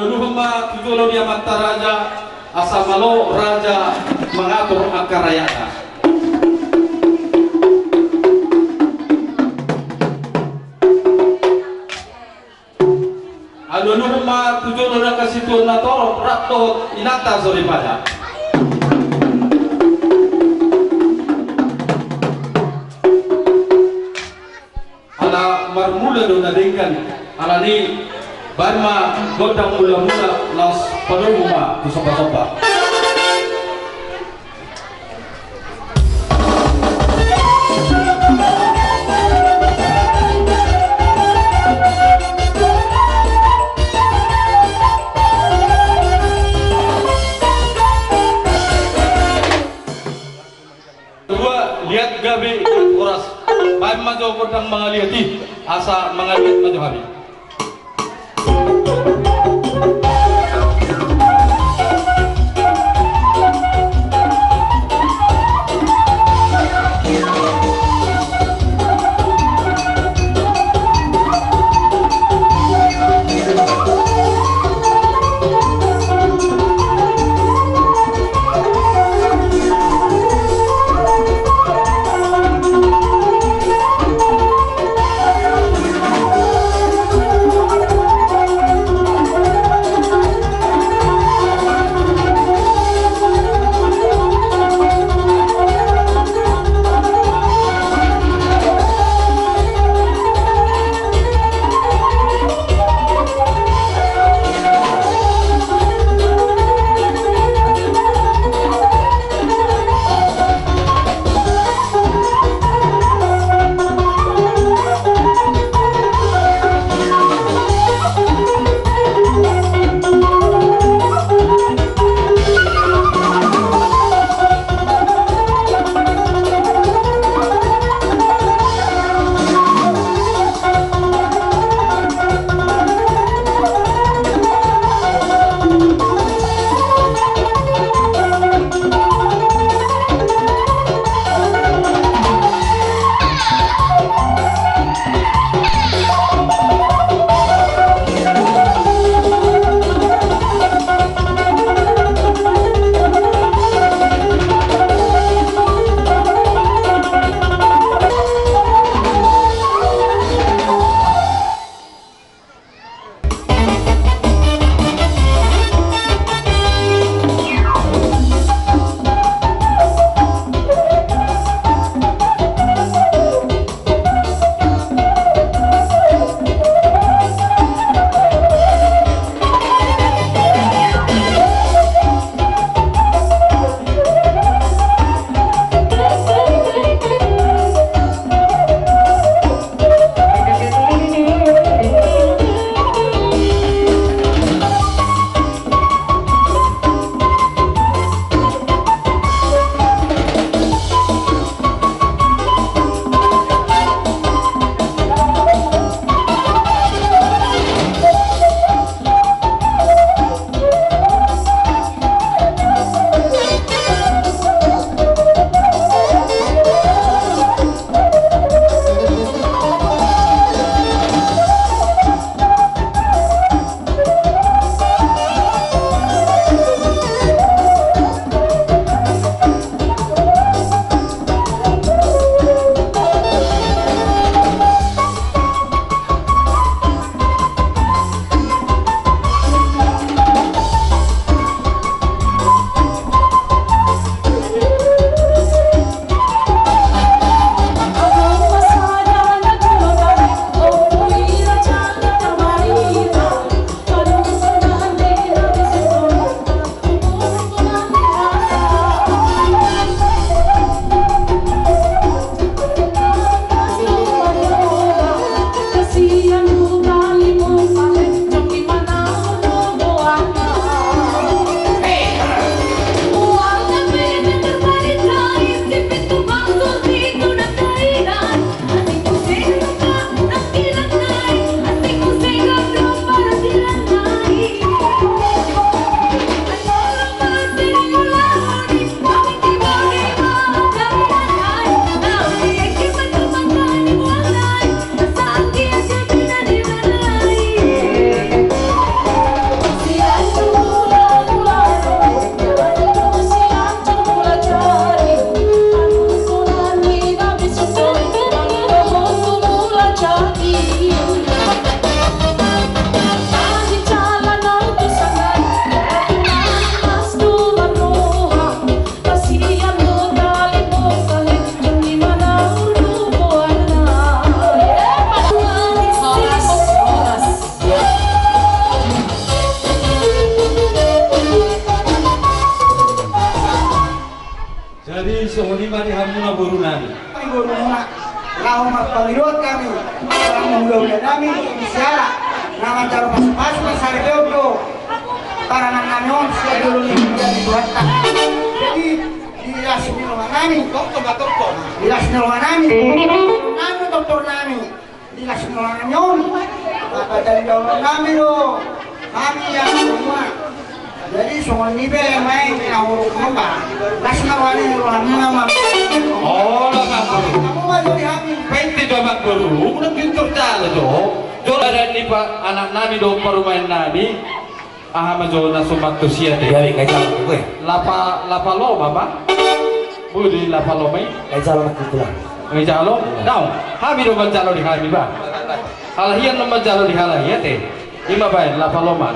Aluluhumma tujulo dia mata raja asamalo raja mengatur akarayana. Aluluhumma tujulo dia kasitu natoro rakto inata soripada. Ala marmula do nadengkan ala ni Barma godang mula-mula las penumuma di sopa-sopa. Kedua, lihat gabi kuras. Barma jo godang mengalihati asa mengalihat maju hari. sohoni mari hamuna boru nami. Kami guru muna, lahu magpangiliwat kami, parang munggaw kami, isiara, naman jaro pas masari bro, para nanganon siya dulu ni menjadi buata. Jadi dilas nilungan nami, dilas nilungan nami, nami dokter nami, dilas nilungan nyon, apa dari dokter nami lo, kami yang semua. Jadi semua nibe main ngawuruk mamba, las nawani nilungan mama. Oh, lah kamu. Kamu mah jadi kami. Penti domak dulu, udah pintar cale do. Jo ada ni pak anak nami do perumahan nami. Ah majo nasumat tu sia deh. Biar kayak jalan gue. Lapa lo bapa. Budi lapa lo mai. Kayak jalan aku pulang. Ngai jalo. Now, kami do jalo di kami ba. Halahian nomor jalo di halahian teh. Ima bae lapa lo mat.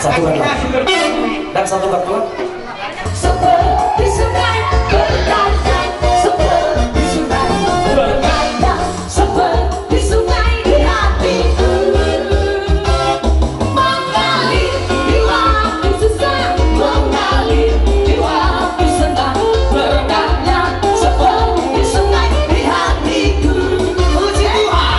Satu kartu. Dan satu kartu. Seperti sungai berkata, seperti sungai berkata, seperti sungai di hatiku. Mengalir di waktu susah, mengalir di waktu senang, berkatnya seperti sungai di hatiku. Puji Tuhan.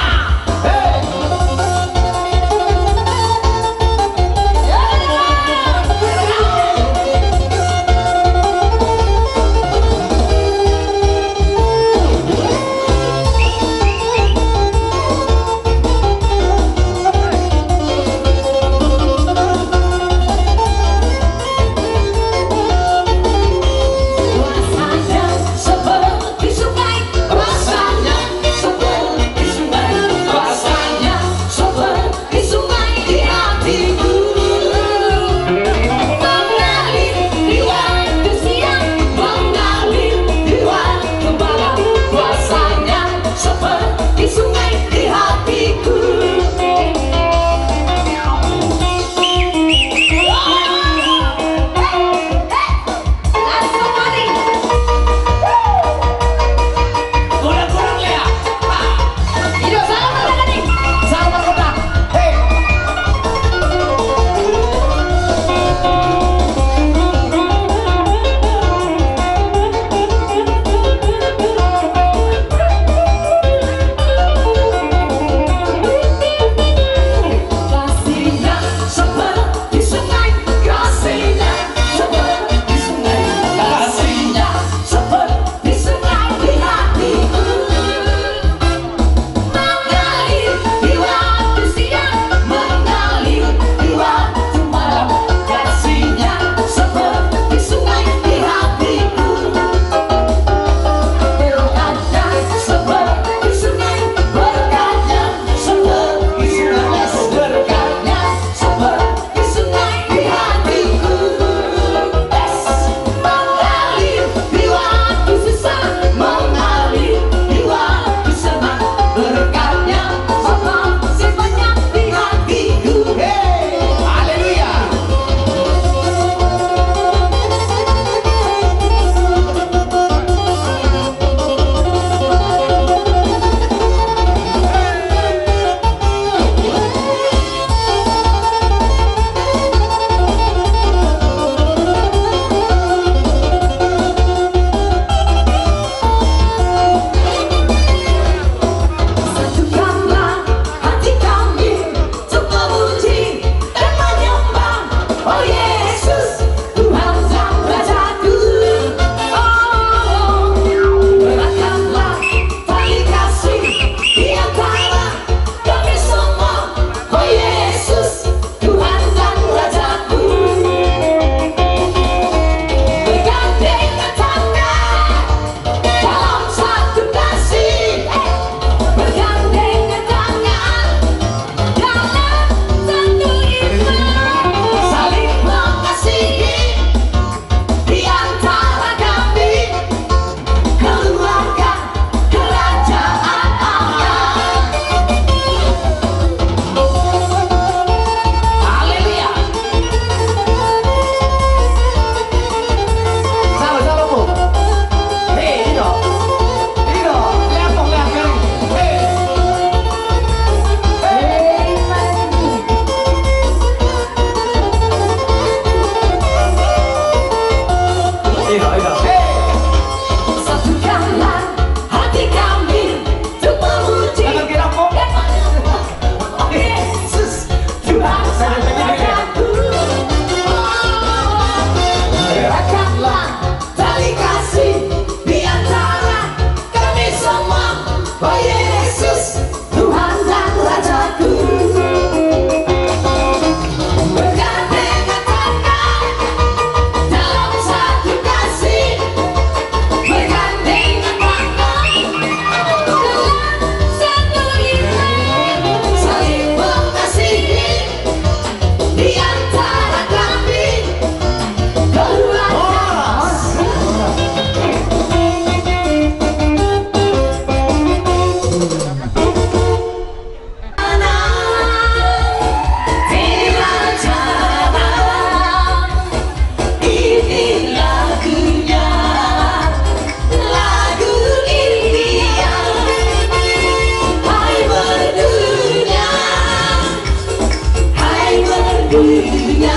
dunia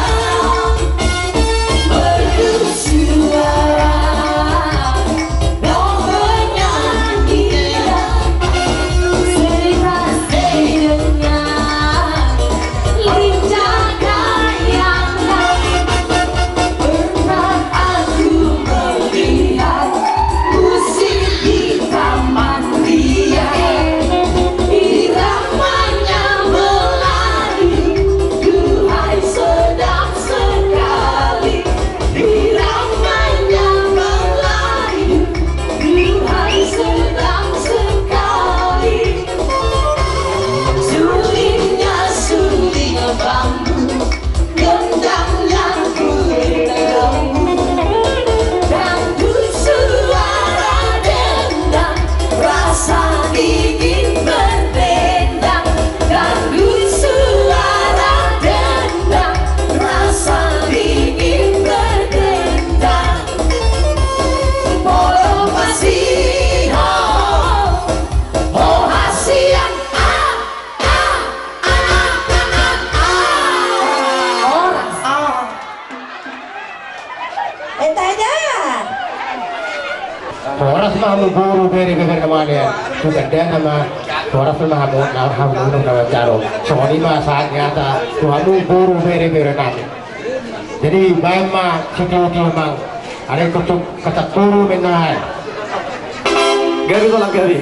merdu suara dong bernyanyi serasi dengan lincah gayanya. Pernah aku melihat musik di taman ria, iramanya meladi, duhai sedap sekali. Iramanya meladi, duhai sedap sekali. Sulingnya suling bambu, gendangnya kulit lembu, dangdut suara dendang, rasa ingin berdendang. Dangdut suara dendang, rasa ingin berdendang. Polo masih oh hasian Horas mahamu guru beri beber namanya juga dia nama horas mahamu nama nama jaro soalnya mah saat nyata tuhamu guru beri beber nama jadi baik mah setuju mang ada kutuk kata guru menai Gabi tolak Gabi.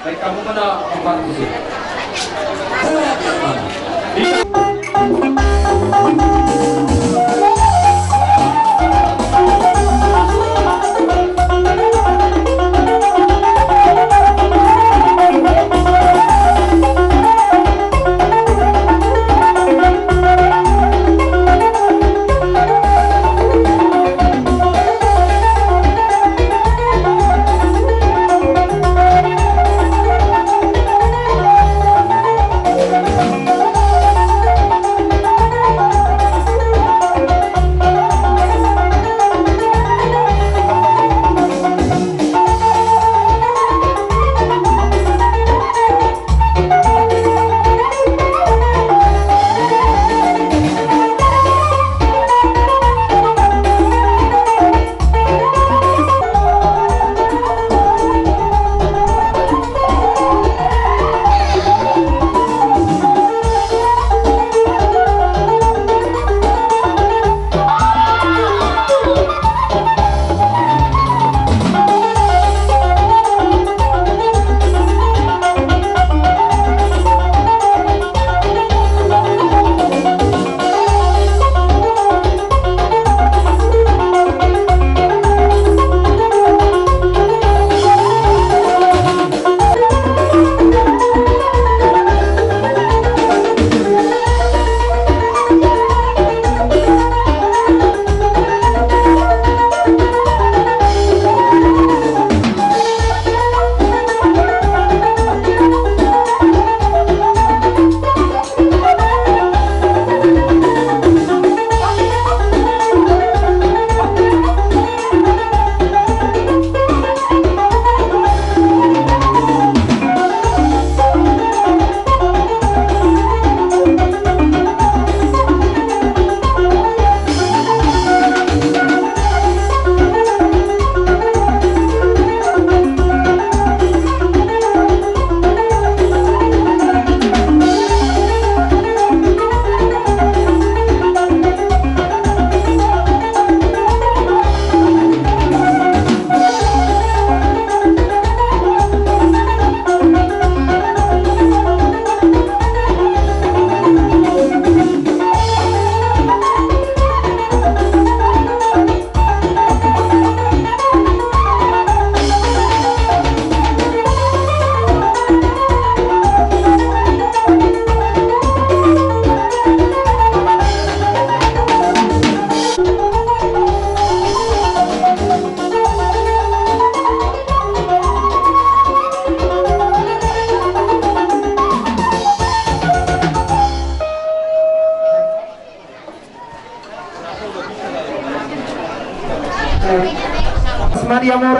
Baik kamu mana tempat di sini?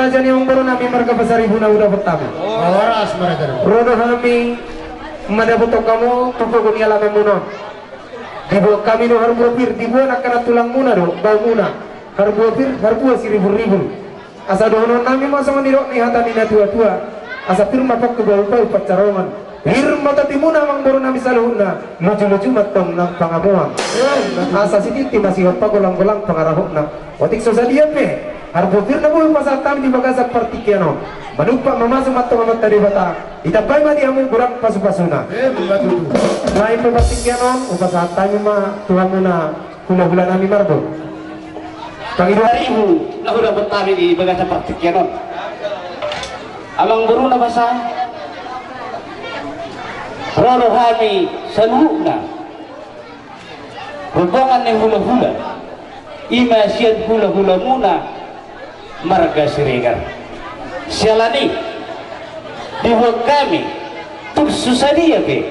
merajani yang baru nami marga besar ibu na udah pertama. Oras mereka. Rodo kami madabuto kamu tupo kuni alam munon. Dibo kami no harbu pir dibo nak kena tulang muna do bau muna. Harbu pir harbu ribu. Asa dono nami masang nirok ni hata nina tua. Asa pir mapak ke bau pacarongan. Hir mata timuna mang baru nami saluhuna. Lucu-lucu matong nang pangamuang. Asa siditi masih hot pagolang-golang pangarahokna. Otik sosadia pe. Harbofir na buhay pasatami di bagasak partikiano. Manumpa mamasok matong amat tadi bata. Itapay mati among burak pasupasuna. Matutu. Lain pa partikiano, upasatami ma Tuhan mo na hula-hula nami marbo. Panginoon 2000 na dapat tabi di bagasak partikiano. Amang guru na basa. Roro kami saluhna. Rubangan ni hula-hula. Ima siyan hula-hula muna. Marga Siregar sialani dibuat kami tuh susah dia ke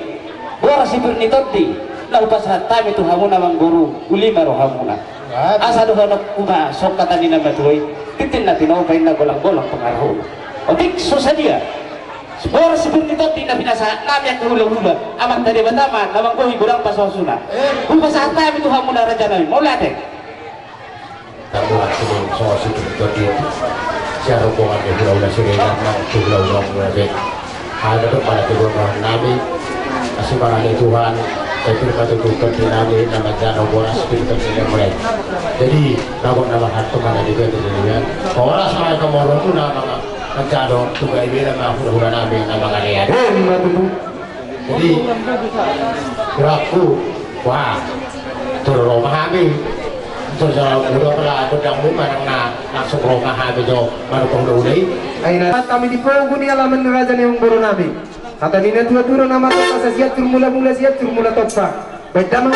boras si bernitoti lau pasat kami tuh hamuna mangguru ulima rohamuna asa doh anak uma sok kata nina matuai titin natin ako kain na golang-golang pengaruh otik susah dia boras si bernitoti na binasa kami ang hula-hula amat tadi bataman namang gohi gorang pasosuna pasat kami tuh hamuna raja namin mau lihat Tahu sebelum soal itu tadi siapa rombongan yang udah sering nang udah mulai ada tuh pada kedua nabi masih mengenai Tuhan saya firman itu terjadi nabi nama jano boras itu terjadi mulai jadi nama harta mana juga terjadi boras sama kemorong itu nama jano juga ini nama udah nabi nama kalian jadi gerakku wah turun rumah kami terus udah pernah pedang rumah langsung rumah habis jo baru pengguna Aina kami di punggu ni alaman raja yang baru nabi. Kata nina tua nama topa siat mula siat mula topa. Baik damang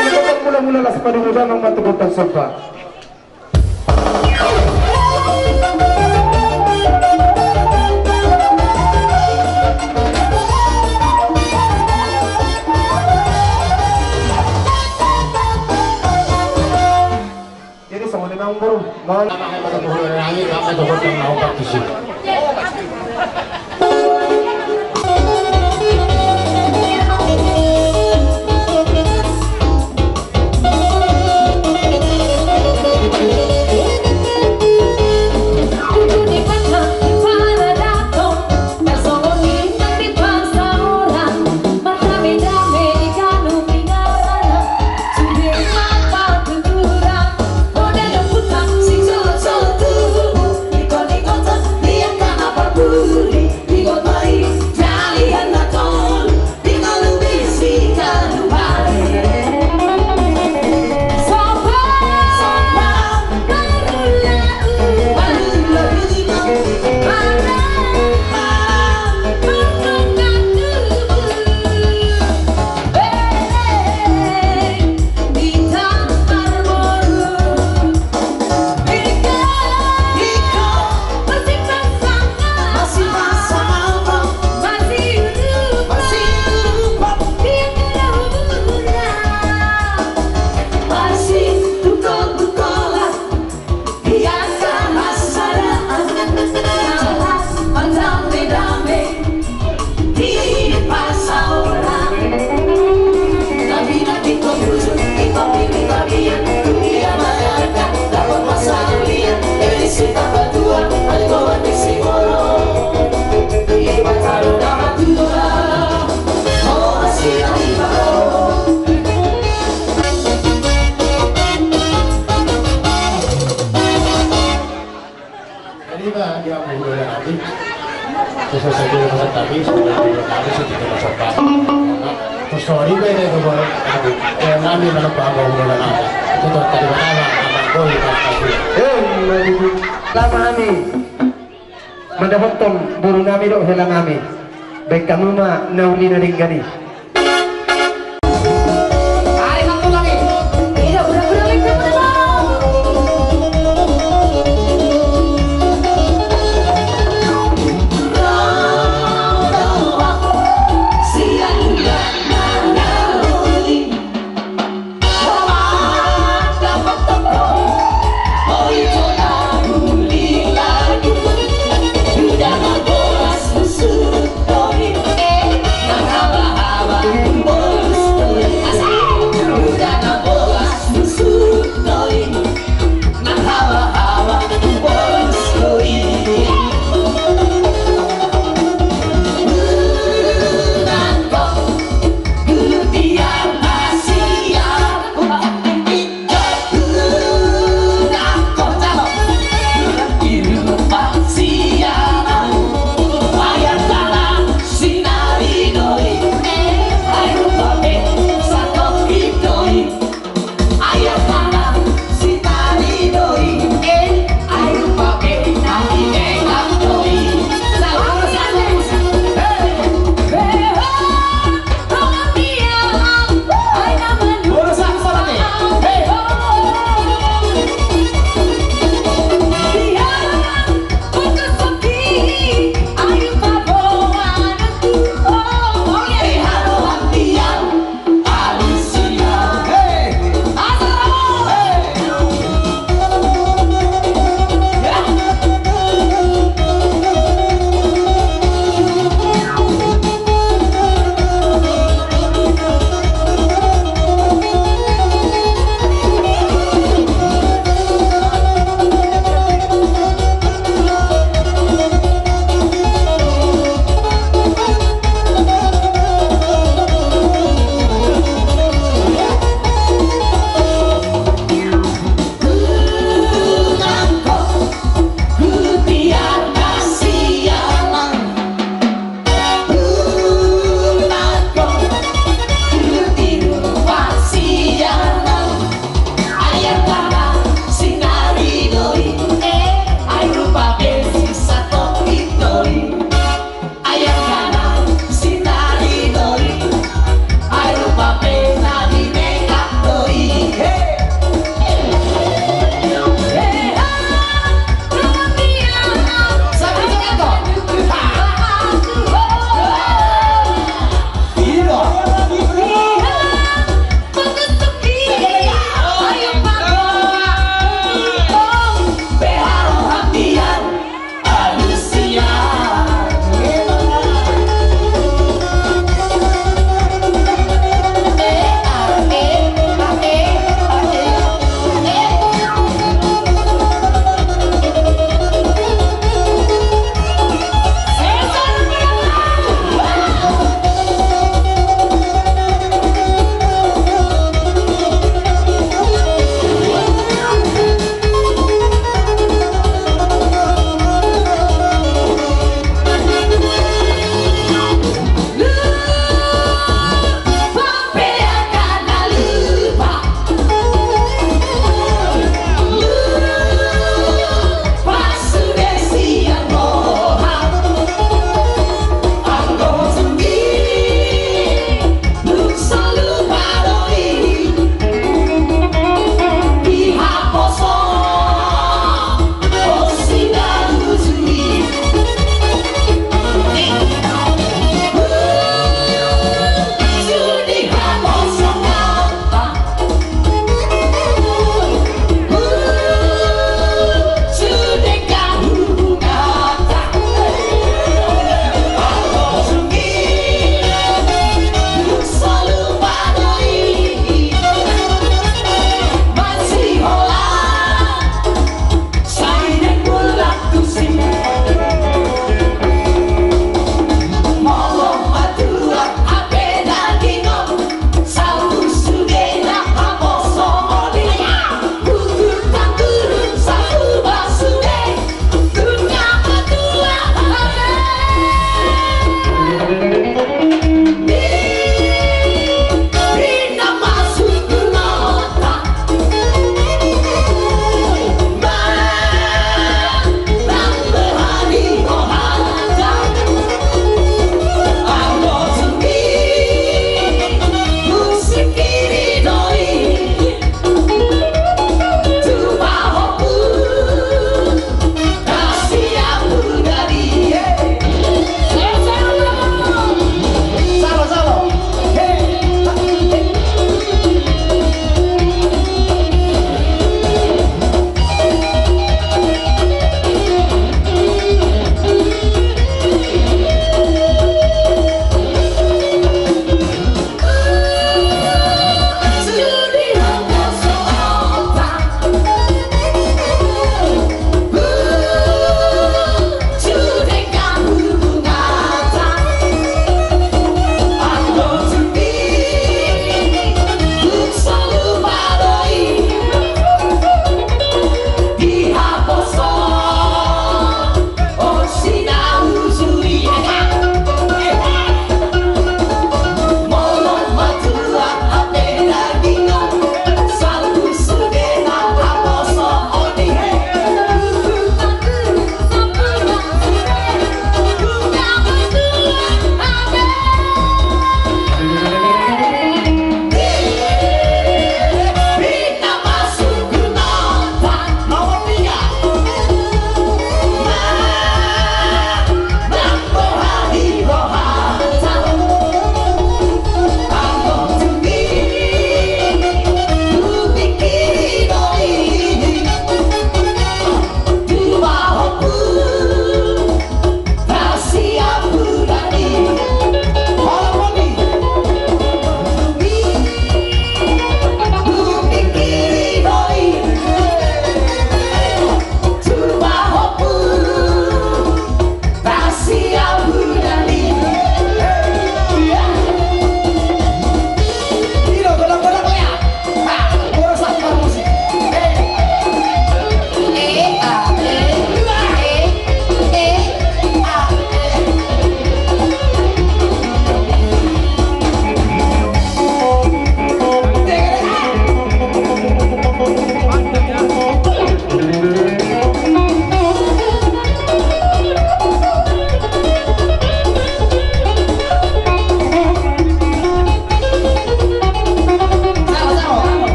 mula las padu muda mang batu botol sopa. Baru mau nama kata bulan lagi kami tuh mau praktisi. Lama kami mendapatkan buru nami dok helang kami baik kamu mah nauli na ringgani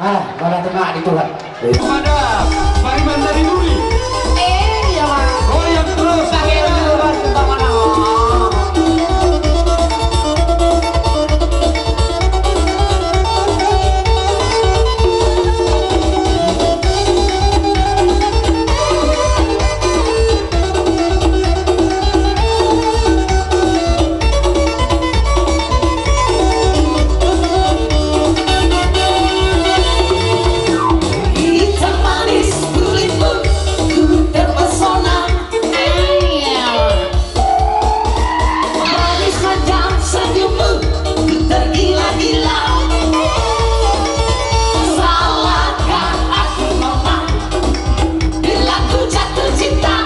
malah tengah di Tuhan. Pada Pariman dari Duri. Iya mah. Goyang terus. Hitam manis kulitmu, ku terpesona. Manis macam senyummu, ku tergila-gila. Salahkah aku memang bila ku jatuh cinta?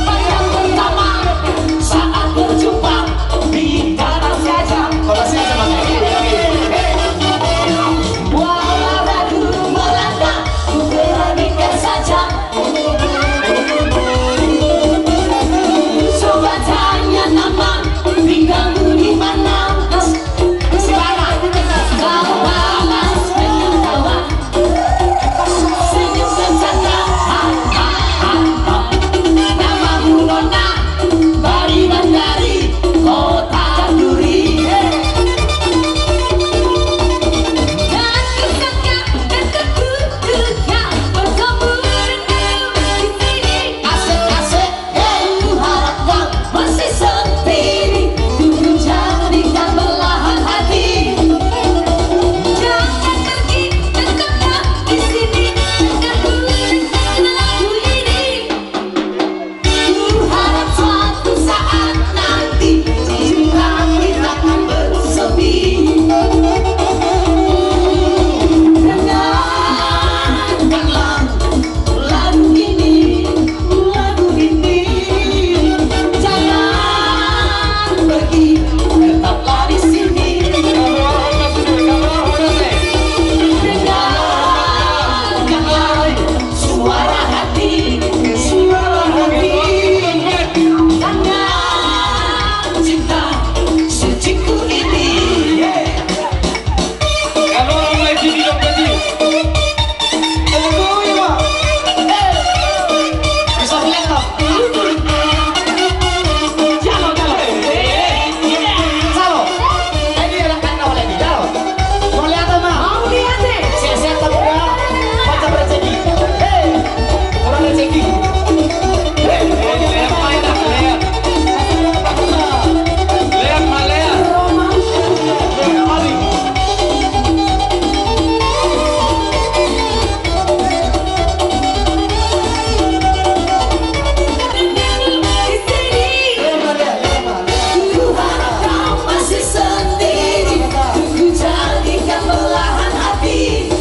Pada pertama saat berjumpa di dalam saja. Walau ragu melanda, ku beranikan saja. Coba tanya nama tinggalmu di mana. Sekarang kau balas dengan tawa, senyum bercanda. Namamu Nona, Pariman dari kota Duri. Dan kisahnya dan ketutunya bertemu denganmu di sini. Asik-asik, ku harap kau masih sendiri. Ku jadikan belahan hati. Jangan pergi, tetaplah di sini. Dengarku dengan lagu ini. Ku harap suatu saat nanti cinta kita akan bersemi. Dengarkanlah lagu ini, jangan pergi, tetaplah di sini. Dengarkanlah suara hati, jangan cinta suciku ini. Kalau orang lain sini dong kecil. Bisa lihat dong. Jalo, jalo. Salo. Ini rekan kau lagi. Jalo. Mau lihat mah? Mau lihat deh. Siap-siap tak udah. Baca rezeki. Orang rezeki. Lihat main dah, lihat. Lihat malaya. Di sini. Ku harap kau masih sendiri. Ku jadikan belahan hati.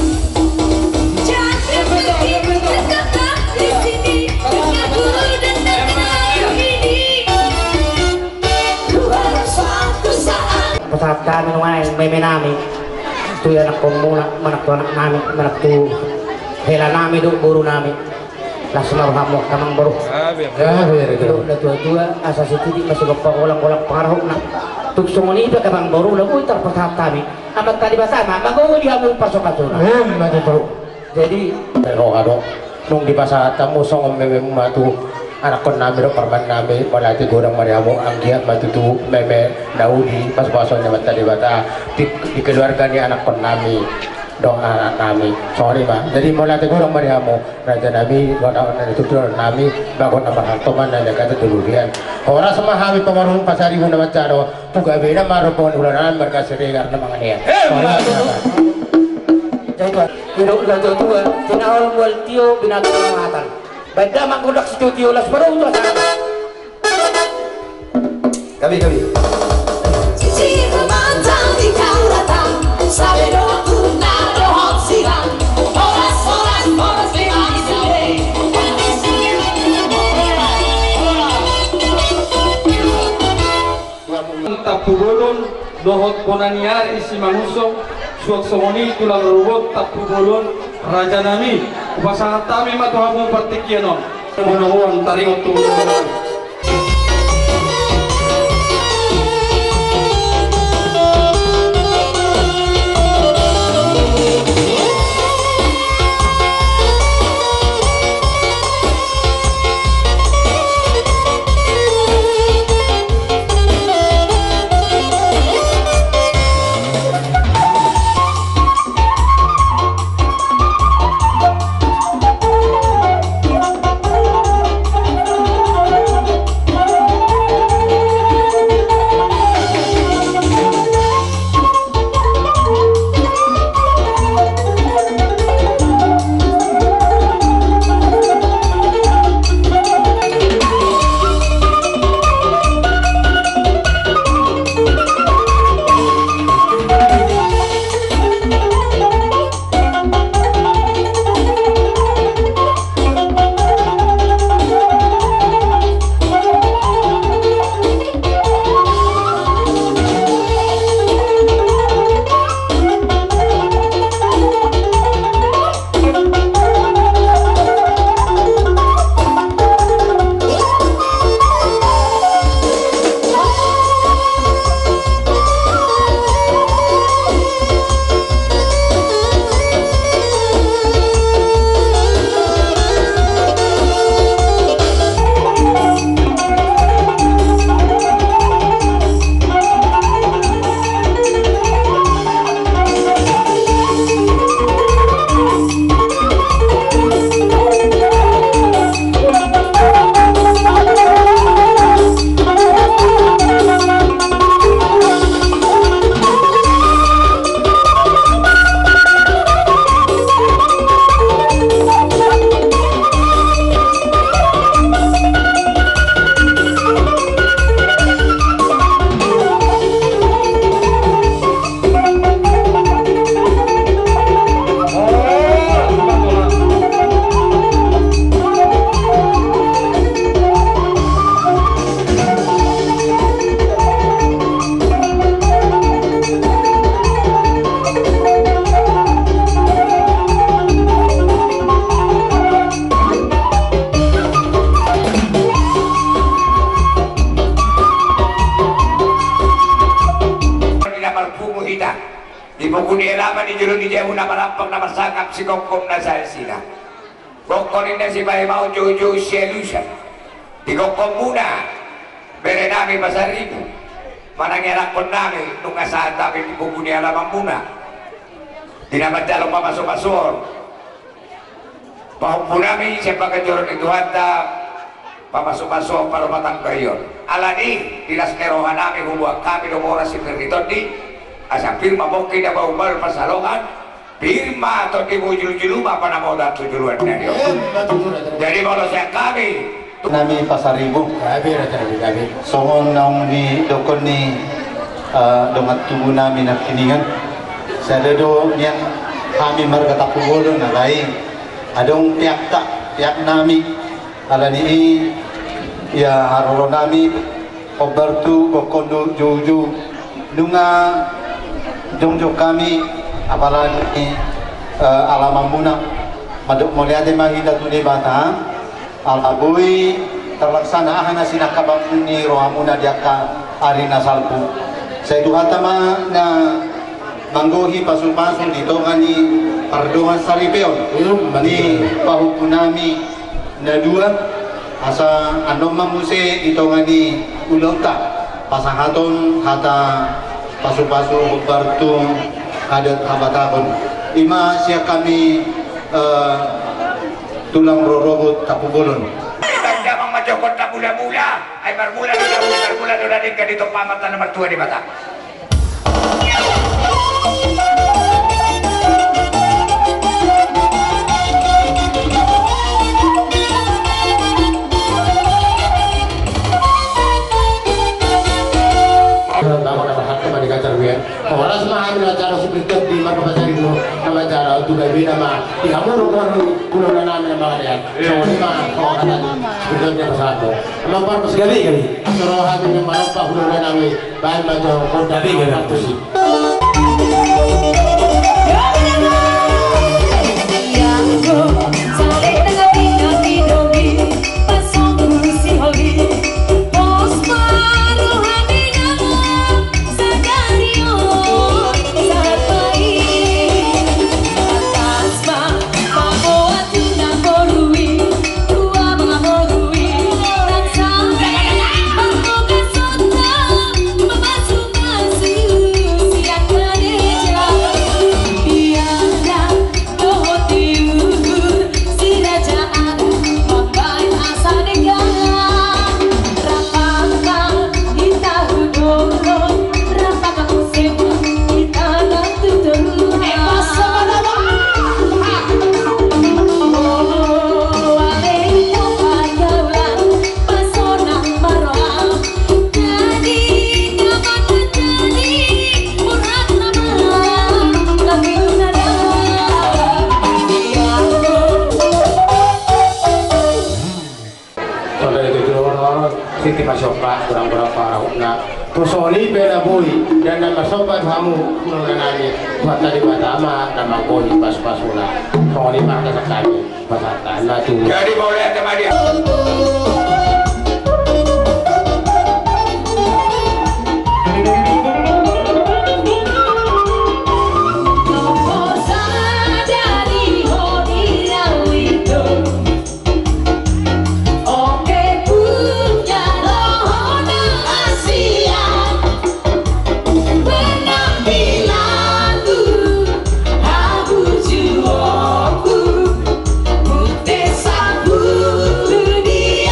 Jangan pergi, tetaplah di sini. Dengarku dan dengar ini. Ku harap suatu saat. Pasap kami nung meme namin. Tu anak pemula, anak tu anak namin, anak tu hela namin do guru namin. Langsung hamok tamang baru. Ya, begitu. Udah tua-tua asa siti masih gopa ulang-ulang pengaruh nak. Tuk sumuni itu kabang baru lagu itu pasap kami. Amat tadi basama, magawa dia mau pasok atuna. Mati baru. Jadi kado nung di pasar tamu song meme matu anak kon namin do parban namin malati gorang mariamo ang giat matutu meme daudi pas pasonnya mata di bata di keluarga ni anak kon namin dong anak kami sorry mah jadi malati gorang mariamo raja nabi gona itu nami bagon nama hantoman dan kata duluan ora semahami pengaruh pasari guna macaro puga beda maro pon ulanan mereka serigar na mga niya jadi hidup lajo tua tinahol wal tio binatangatan beda magudak si tio las baru tu Kami. Cici memandang di kau datang. Sabe doaku nado hot silang. Oras lima di sini. Tapugolon dohot ponaniar isi mangusong suak somoni tulang rubot tapugolon raja nami upasaha tami matuhamu partikianon monohon taringot tulungan. muhita di pokuni elaman di jero di jamu nama lampang nama sakap si kokom na saya sila kokonin na si bayi mau jojo solution di kokom muna bere nami pasar ibu manangerak pun nami nunga saat tapi di pokuni elaman muna dinamat dalam pamasok-masok Pahumpu nami siapa kejoran itu hanta pamasok-masok para matang kayon alani dinas kerohan nami membuat kami nomor si Firmitoni asa firma mungkin ada umar pasalongan firma atau dimujul-julu apa nama udah tujuan dari jadi kalau saya kami nami pasaribu kami songon naung di dokon ni dongat tubuh nami nak kiningan saya do niat kami marga tapugolo na lain adong pihak nami ala ni ya harolo nami obertu kokondo jojo dunga jongjo kami apalagi alamam muna maduk moliate mahida tuni bata alabui terlaksana ahana sinakabang ni rohamuna diaka arina salpu saya duhatama na manggohi pasu-pasu dito nga ni Pardohan Saripeon ni pahupunami na dua asa anong mamuse dito nga ni Ulauta pasahaton hata pasu-pasu bertung adat habatakon ima siya kami tulang rorobot tapubulon Tagdamang majokot na mula-mula ay marmula na din ka dito pamatan na martua di bata Orang semua ambil acara seperti di mana pasar itu nama acara untuk lebih nama di kamu rumah pulau nama nama dia so lima orang tadi seperti yang pasar itu nama apa sekali kali kalau habis yang mana pak pulau nama baik macam kota di mana tu sih Kusoli pera boy dan nama sobat kamu mengenai buat tadi pertama nama boy pas pula soli mata sekali pasatan lah tuh jadi boleh sama dia Desa Budi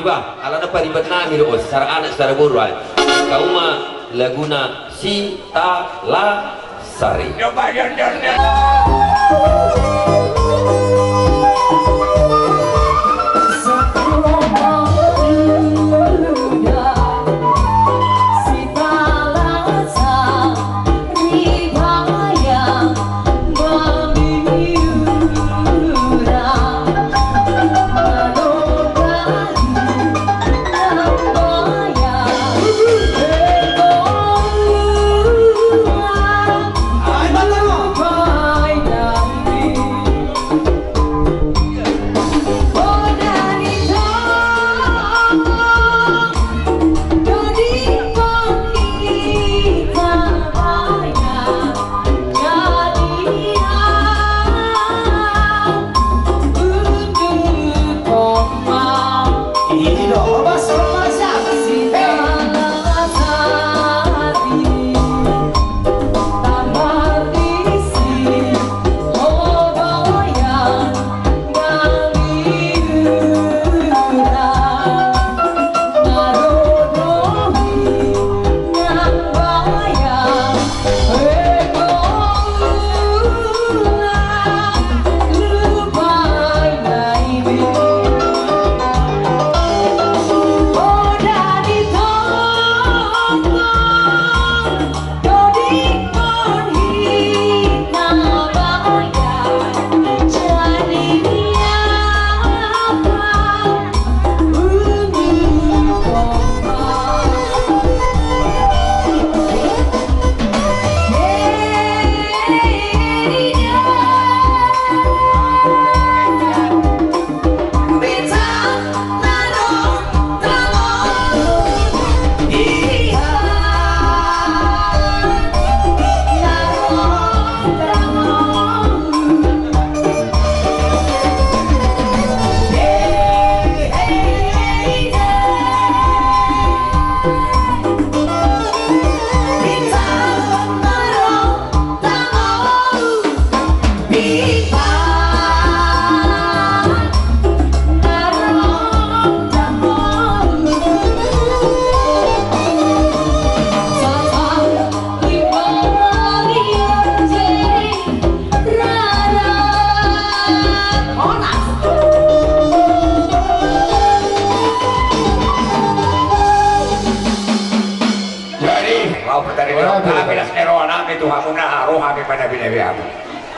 bah ala na paribat namin o secara anak secara buruan kauma laguna Sita La Sari.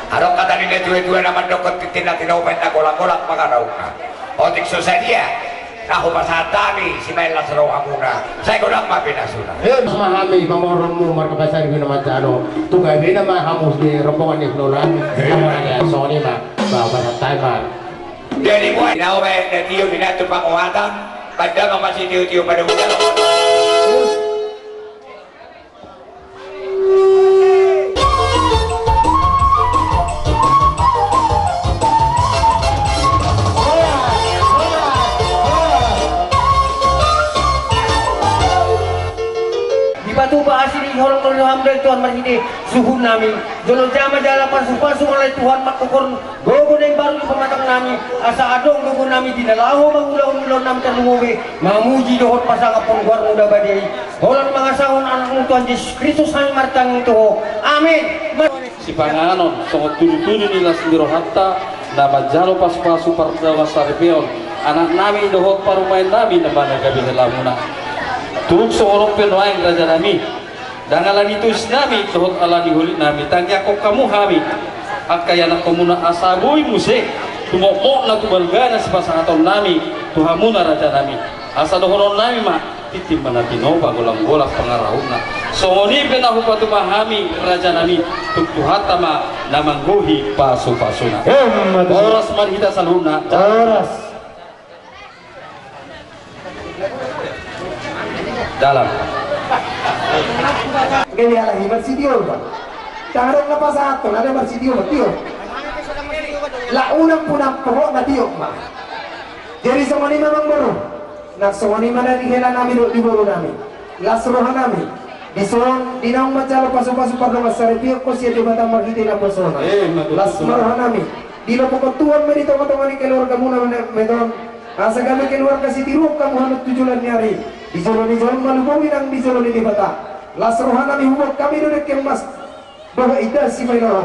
Arok kata ni dua-dua nama dokter titin natin na upay na kolak-kolak mga raw ka. O tikso sa dia, ako pasatami si Mela sa raw muna. Saya ko lang mapinasuna. Memahami pemorongmu marka pasar guna macano. Tugai bina mah hamus di rombongan di Pulau Kamu ada Sony mah bawa pasar mah. Jadi buat na upay na tiyo binato panguhatan. Kadang masih tiyo-tiyo pada bulan. Batu bahasa ini orang kalau hamil Tuhan marhide suhu nami. Jolo jama jala pasu-pasu oleh Tuhan makukur gogo yang baru di pematang nami. Asa adong gogo nami tidak lahu mengulang-ulang nam terluwe. Mamuji dohot pasang apun guar muda badai. Holan mangasahun anak Tuhan Yesus Kristus kami martang itu. Amin. Si panganon songot tudu-tudu nila sendiro hatta nama jalo pas-pasu pardawa sarpeon. Anak nami dohot parumain nami nama nagabi lamuna. Turuk seorang penuaing raja nami dan ala itu nami tohot ala dihuli nami tangya kok kamu hami akayana komuna asabui muse tumok na tubalgana sepasang atau nami tuhamuna raja nami asa dohonon nami mah titim manatino bagolang-golak pengarahuna songoni penahu patu mahami raja nami tuhata ma namangguhi pasu-pasuna oras marhita saluna oras dalam kaya lagi bersidio ba tangan na pasato na bersidio ba tiyo la unang punang po na tiyo ba jadi semua ni memang baru nak semua ni mana dihela nami di baru nami lasrohan nami disuruh dinang macam pasu-pasu pada masa tiyo ko siya di batang magiti na persona lasrohan nami di lo pokok tuan medito katong ni keluarga muna medon asa kami keluar kasih tirup kamu hanut tujulan nyari di jalan malubungi nang di jalan di bata las rohana di hubok kami duduk kemas bahwa ida si mainora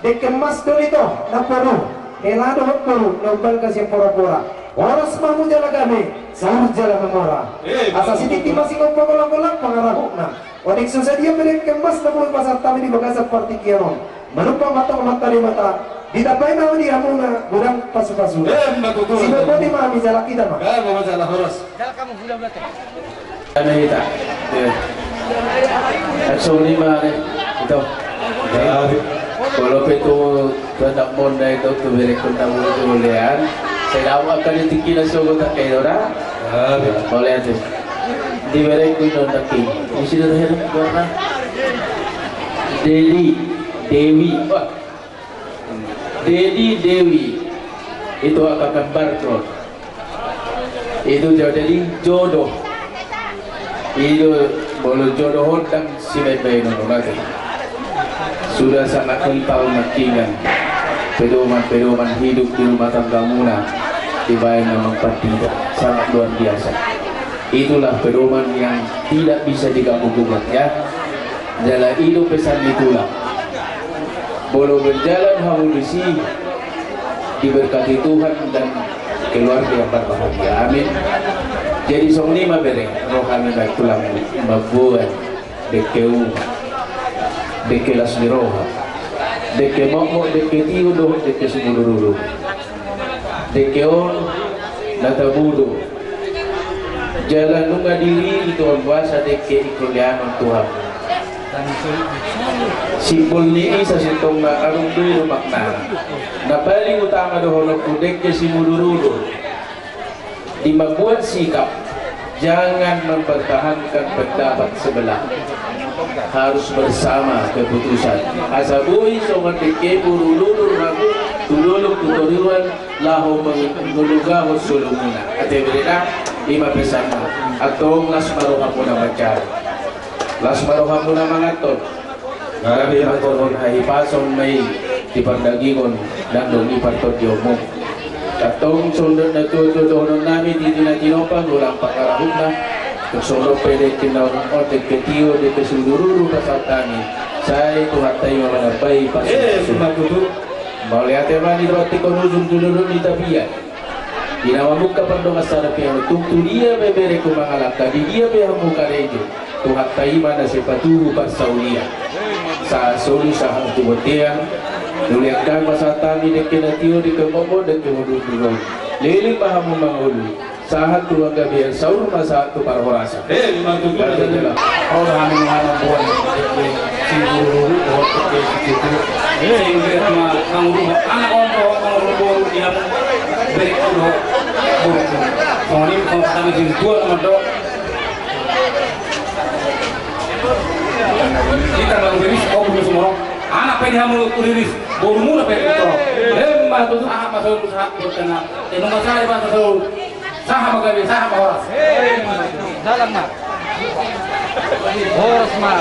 dek kemas dolito na poru helado hok poru nombal kasih pora-pora oras mamu jala kami sahur jala memora asa siti masih ngompong-ngolang pengarahukna wadik susah dia mereka kemas namun pasar kami di Makassar partikianon menumpang mata di mata ditapai mau di amuna gudang pasu-pasu si bapodi mami jala kita mah mau jala horos jala kamu bulan-bulan ana kita Action 5 nih itu kalau itu tidak monda itu tuh beri kontamu itu lihat saya akan ditinggi nasi obat kayak orang boleh aja di beri kontak ini di sini ada warna Dewi itu akan gambar tuh itu jadi jodoh itu boleh jodoh dan si bayi lagi sudah sangat kental makingan pedoman hidup di rumah tangga muna dibayang memang tidak sangat luar biasa. Itulah pedoman yang tidak bisa diganggu-gugat ya. Jalan hidup pesan itulah boleh berjalan harmonis diberkati Tuhan dan keluarga yang berbahagia. Amin. Jadi song 5 bere rohani baik tulang mabuan dekeu dekelas di roha deke mokmo deke tiudo deke sumuluru dekeon natabudo jalan nunga diri itu bahasa deke ikolianon Tuhan simbol ni isa sintong na arong dulu makna na paling utama dohonok deke simuluru di membuat sikap jangan mempertahankan pendapat sebelah harus bersama keputusan asabui songan deke burululur ragu tululuk tutoriwan lahu mengulugahu sulumuna ate berita 5 bersama atau lasmaroha muna mencari lasmaroha muna mangatot Nabi Matorhon hahipason may dipandagingon dan dong ipartot diomong katong sundan na tutudonon namin dito na tinopang ulang pakarahog na Tersuruh pede tinawang otek ketiyo de kesulururu kasatani saya Tuhan tayo mengapai pasukan malihat mani roti konuzum dulurun di tabiat Dinawa muka perdonga sana piano tungtu dia bebere kumangalaka di dia behamu karejo Tuhan tayo mana sepatuhu pasaulia sa solu sa tuwatian nuliakkan pasatani de kenatiyo de kemomo de kehududurun lili pahamu mangulu sahat keluarga biar saur masa tu para horasa. Mantu kita. Orang kami mengarang buat singgung buat itu. Sehingga cuma nganggur anak orang nganggur dia beri kulo. Soalnya kalau kami jual sama dok. Kita nganggur ini kau punya semua. Anak pedi hamu kuriris, baru mula pedi itu. Mantu tu ah masuk usaha berkena. Jangan masalah apa masuk. Saham magabi, saham horas. Dalam mak. Horas mak.